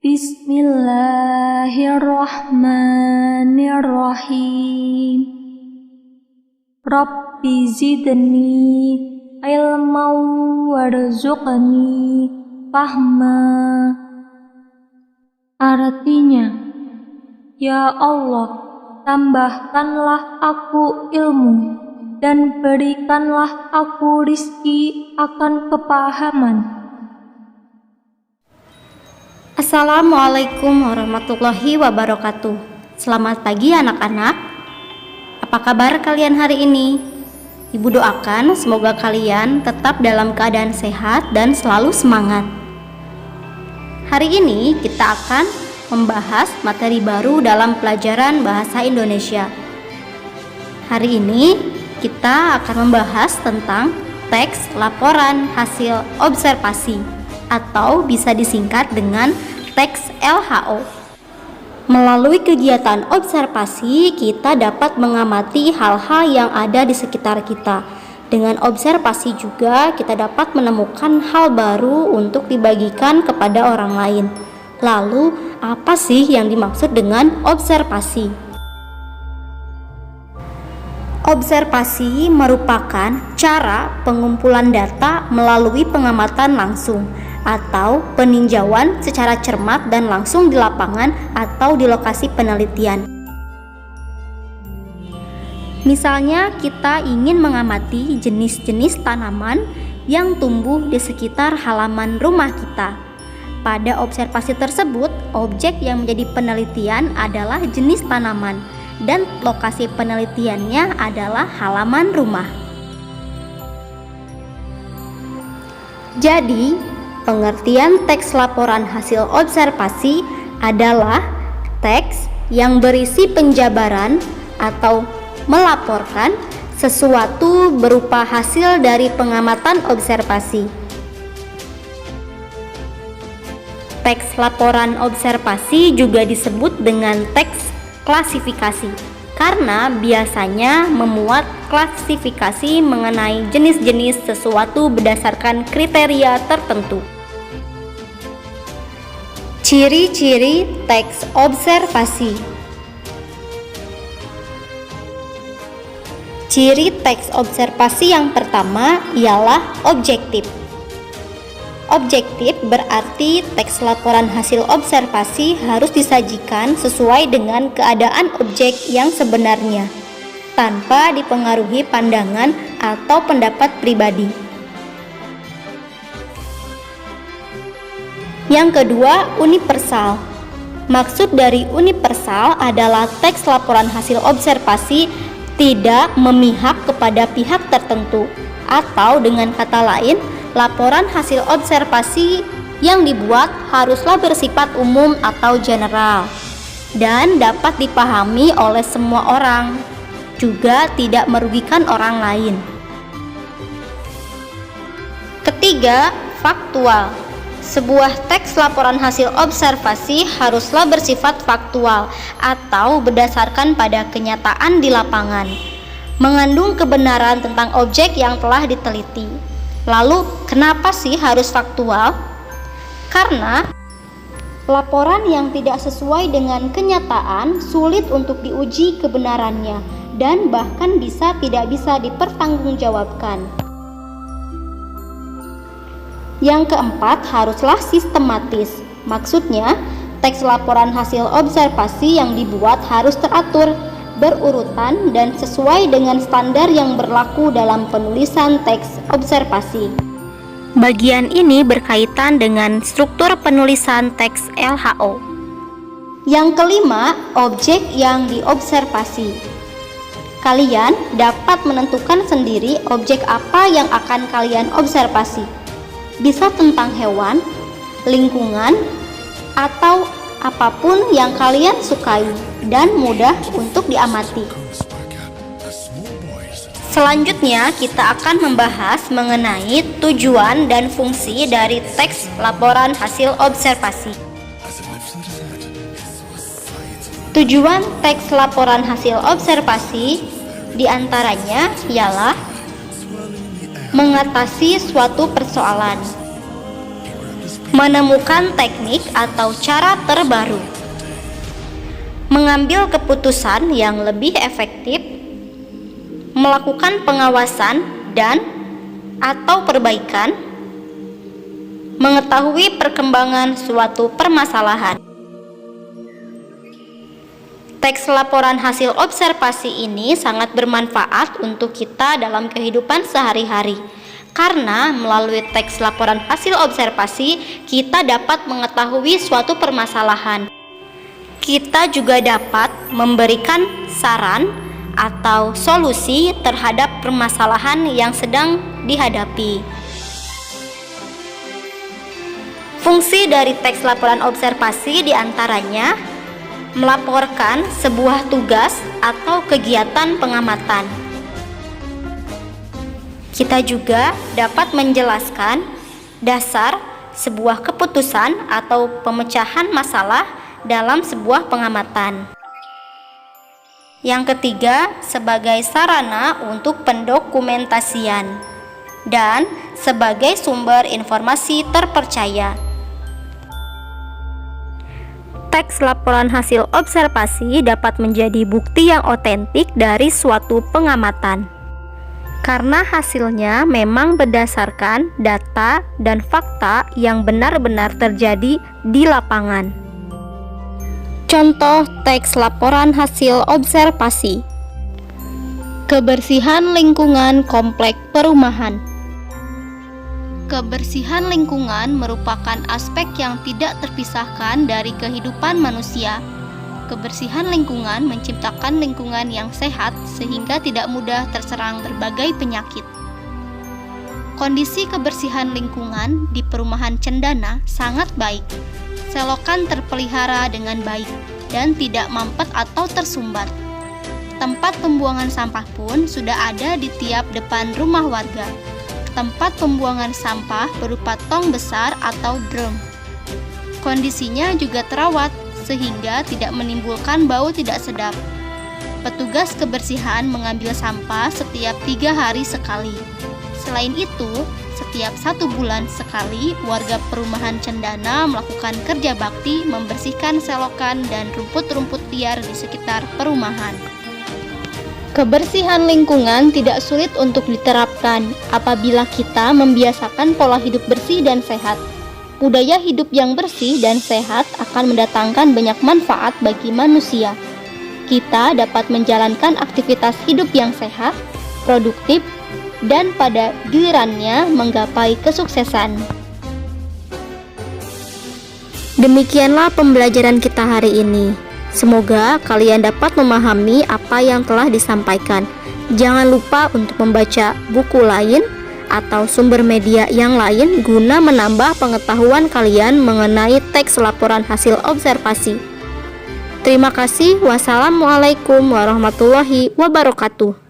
Bismillahirrahmanirrahim. Rabbi zidni ilman warzuqni fahma. Artinya, ya Allah, tambahkanlah aku ilmu dan berikanlah aku rizki akan kepahaman. Assalamualaikum warahmatullahi wabarakatuh. Selamat pagi anak-anak. Apa kabar kalian hari ini? Ibu doakan semoga kalian tetap dalam keadaan sehat dan selalu semangat. Hari ini kita akan membahas materi baru dalam pelajaran bahasa Indonesia. Hari ini kita akan membahas tentang teks laporan hasil observasi atau bisa disingkat dengan teks LHO. Melalui kegiatan observasi, kita dapat mengamati hal-hal yang ada di sekitar kita. Dengan observasi juga kita dapat menemukan hal baru untuk dibagikan kepada orang lain. Lalu, apa sih yang dimaksud dengan observasi? Observasi merupakan cara pengumpulan data melalui pengamatan langsung atau peninjauan secara cermat dan langsung di lapangan atau di lokasi penelitian. Misalnya, kita ingin mengamati jenis-jenis tanaman yang tumbuh di sekitar halaman rumah kita. Pada observasi tersebut, objek yang menjadi penelitian adalah jenis tanaman dan lokasi penelitiannya adalah halaman rumah. Jadi, pengertian teks laporan hasil observasi adalah teks yang berisi penjabaran atau melaporkan sesuatu berupa hasil dari pengamatan observasi. Teks laporan observasi juga disebut dengan teks klasifikasi karena biasanya memuat klasifikasi mengenai jenis-jenis sesuatu berdasarkan kriteria tertentu. Ciri-ciri teks observasi. Ciri teks observasi yang pertama ialah objektif. Objektif berarti teks laporan hasil observasi harus disajikan sesuai dengan keadaan objek yang sebenarnya, tanpa dipengaruhi pandangan atau pendapat pribadi. Yang kedua, universal. Maksud dari universal adalah teks laporan hasil observasi tidak memihak kepada pihak tertentu, atau dengan kata lain, laporan hasil observasi yang dibuat haruslah bersifat umum atau general dan dapat dipahami oleh semua orang, juga tidak merugikan orang lain. Ketiga, faktual. Sebuah teks laporan hasil observasi haruslah bersifat faktual atau berdasarkan pada kenyataan di lapangan, mengandung kebenaran tentang objek yang telah diteliti. Lalu, kenapa sih harus faktual? Karena laporan yang tidak sesuai dengan kenyataan sulit untuk diuji kebenarannya dan bahkan tidak bisa dipertanggungjawabkan. Yang keempat, haruslah sistematis. Maksudnya, teks laporan hasil observasi yang dibuat harus teratur, berurutan dan sesuai dengan standar yang berlaku dalam penulisan teks observasi. Bagian ini berkaitan dengan struktur penulisan teks LHO. Yang kelima, objek yang diobservasi. Kalian dapat menentukan sendiri objek apa yang akan kalian observasi. Bisa tentang hewan, lingkungan, atau apapun yang kalian sukai dan mudah untuk diamati. Selanjutnya, kita akan membahas mengenai tujuan dan fungsi dari teks laporan hasil observasi. Tujuan teks laporan hasil observasi diantaranya ialah mengatasi suatu persoalan, Menemukan teknik atau cara terbaru. Mengambil keputusan yang lebih efektif. Melakukan pengawasan dan atau perbaikan. Mengetahui perkembangan suatu permasalahan. Teks laporan hasil observasi ini sangat bermanfaat untuk kita dalam kehidupan sehari-hari. Karena melalui teks laporan hasil observasi, kita dapat mengetahui suatu permasalahan. Kita juga dapat memberikan saran atau solusi terhadap permasalahan yang sedang dihadapi. Fungsi dari teks laporan observasi diantaranya melaporkan sebuah tugas atau kegiatan pengamatan. Kita juga dapat menjelaskan dasar sebuah keputusan atau pemecahan masalah dalam sebuah pengamatan. Yang ketiga, sebagai sarana untuk pendokumentasian dan sebagai sumber informasi terpercaya. Teks laporan hasil observasi dapat menjadi bukti yang otentik dari suatu pengamatan. Karena hasilnya memang berdasarkan data dan fakta yang benar-benar terjadi di lapangan. Contoh teks laporan hasil observasi. Kebersihan lingkungan komplek perumahan. Kebersihan lingkungan merupakan aspek yang tidak terpisahkan dari kehidupan manusia. Kebersihan lingkungan menciptakan lingkungan yang sehat sehingga tidak mudah terserang berbagai penyakit. Kondisi kebersihan lingkungan di perumahan Cendana sangat baik. Selokan terpelihara dengan baik dan tidak mampet atau tersumbat. Tempat pembuangan sampah pun sudah ada di tiap depan rumah warga. Tempat pembuangan sampah berupa tong besar atau drum. Kondisinya juga terawat sehingga tidak menimbulkan bau tidak sedap. Petugas kebersihan mengambil sampah setiap 3 hari sekali. Selain itu, setiap 1 bulan sekali warga perumahan Cendana melakukan kerja bakti membersihkan selokan dan rumput-rumput liar di sekitar perumahan. Kebersihan lingkungan tidak sulit untuk diterapkan apabila kita membiasakan pola hidup bersih dan sehat. Budaya hidup yang bersih dan sehat akan mendatangkan banyak manfaat bagi manusia. Kita dapat menjalankan aktivitas hidup yang sehat, produktif, dan pada gilirannya menggapai kesuksesan. Demikianlah pembelajaran kita hari ini. Semoga kalian dapat memahami apa yang telah disampaikan. Jangan lupa untuk membaca buku lain atau sumber media yang lain guna menambah pengetahuan kalian mengenai teks laporan hasil observasi. Terima kasih. Wassalamualaikum warahmatullahi wabarakatuh.